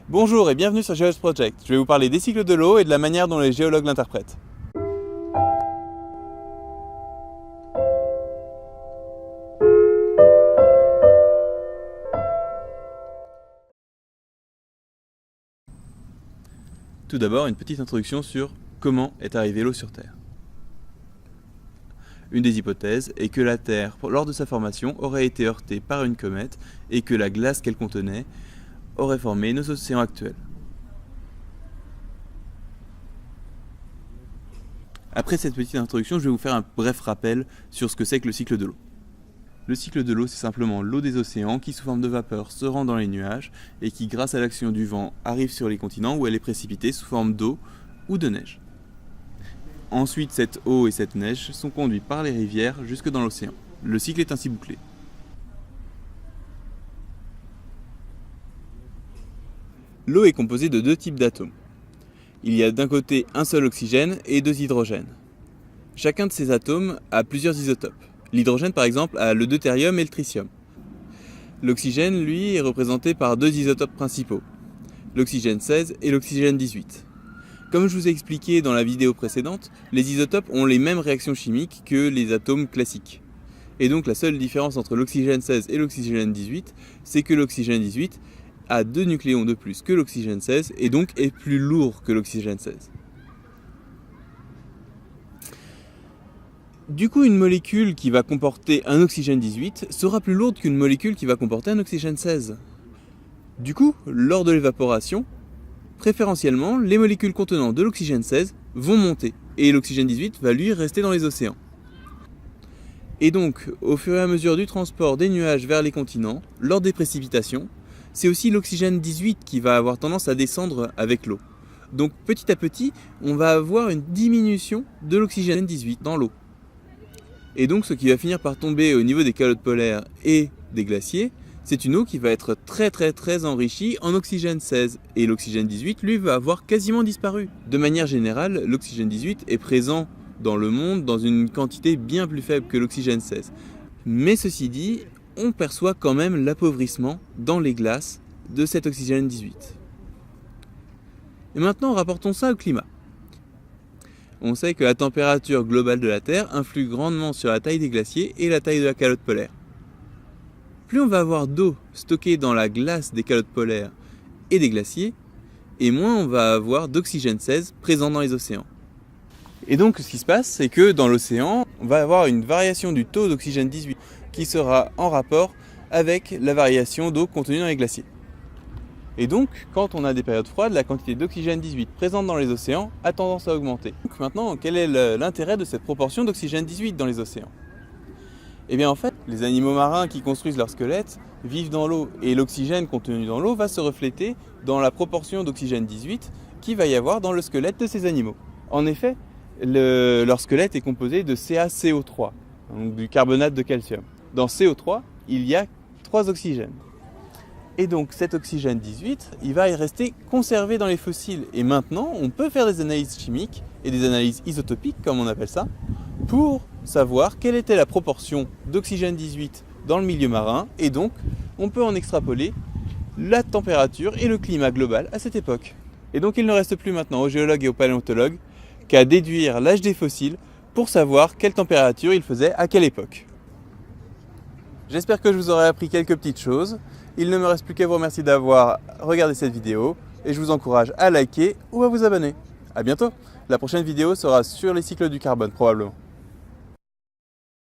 Bonjour et bienvenue sur Geos Project. Je vais vous parler des cycles de l'eau et de la manière dont les géologues l'interprètent. Tout d'abord, une petite introduction sur comment est arrivée l'eau sur Terre. Une des hypothèses est que la Terre, lors de sa formation, aurait été heurtée par une comète et que la glace qu'elle contenait aurait formé nos océans actuels. Après cette petite introduction, je vais vous faire un bref rappel sur ce que c'est que le cycle de l'eau. Le cycle de l'eau, c'est simplement l'eau des océans qui, sous forme de vapeur, se rend dans les nuages et qui, grâce à l'action du vent, arrive sur les continents où elle est précipitée sous forme d'eau ou de neige. Ensuite, cette eau et cette neige sont conduits par les rivières jusque dans l'océan. Le cycle est ainsi bouclé. L'eau est composée de deux types d'atomes. Il y a d'un côté un seul oxygène et deux hydrogènes. Chacun de ces atomes a plusieurs isotopes. L'hydrogène, par exemple, a le deutérium et le tritium. L'oxygène, lui, est représenté par deux isotopes principaux, l'oxygène 16 et l'oxygène 18. Comme je vous ai expliqué dans la vidéo précédente, les isotopes ont les mêmes réactions chimiques que les atomes classiques. Et donc la seule différence entre l'oxygène 16 et l'oxygène 18, c'est que l'oxygène 18 a deux nucléons de plus que l'oxygène 16 et donc est plus lourd que l'oxygène 16. Du coup, une molécule qui va comporter un oxygène 18 sera plus lourde qu'une molécule qui va comporter un oxygène 16. Du coup, lors de l'évaporation, préférentiellement, les molécules contenant de l'oxygène 16 vont monter et l'oxygène 18 va lui rester dans les océans. Et donc, au fur et à mesure du transport des nuages vers les continents, lors des précipitations, c'est aussi l'oxygène 18 qui va avoir tendance à descendre avec l'eau. Donc petit à petit, on va avoir une diminution de l'oxygène 18 dans l'eau. Et donc ce qui va finir par tomber au niveau des calottes polaires et des glaciers, c'est une eau qui va être très enrichie en oxygène 16. Et l'oxygène 18, lui, va avoir quasiment disparu. De manière générale, l'oxygène 18 est présent dans le monde dans une quantité bien plus faible que l'oxygène 16. Mais ceci dit, on perçoit quand même l'appauvrissement dans les glaces de cet oxygène 18. Et maintenant, rapportons ça au climat. On sait que la température globale de la Terre influe grandement sur la taille des glaciers et la taille de la calotte polaire. Plus on va avoir d'eau stockée dans la glace des calottes polaires et des glaciers, et moins on va avoir d'oxygène 16 présent dans les océans. Et donc ce qui se passe, c'est que dans l'océan, on va avoir une variation du taux d'oxygène 18 qui sera en rapport avec la variation d'eau contenue dans les glaciers. Et donc, quand on a des périodes froides, la quantité d'oxygène 18 présente dans les océans a tendance à augmenter. Donc maintenant, quel est l'intérêt de cette proportion d'oxygène 18 dans les océans ? Eh bien en fait, les animaux marins qui construisent leur squelette vivent dans l'eau et l'oxygène contenu dans l'eau va se refléter dans la proportion d'oxygène 18 qu'il va y avoir dans le squelette de ces animaux. En effet, leur squelette est composé de CaCO3, donc du carbonate de calcium. Dans CO3, il y a 3 oxygènes. Et donc cet oxygène 18, il va y rester conservé dans les fossiles. Et maintenant, on peut faire des analyses chimiques et des analyses isotopiques, comme on appelle ça, pour savoir quelle était la proportion d'oxygène 18 dans le milieu marin. Et donc, on peut en extrapoler la température et le climat global à cette époque. Et donc, il ne reste plus maintenant aux géologues et aux paléontologues qu'à déduire l'âge des fossiles pour savoir quelle température il faisait à quelle époque. J'espère que je vous aurai appris quelques petites choses. Il ne me reste plus qu'à vous remercier d'avoir regardé cette vidéo et je vous encourage à liker ou à vous abonner. A bientôt. La prochaine vidéo sera sur les cycles du carbone probablement.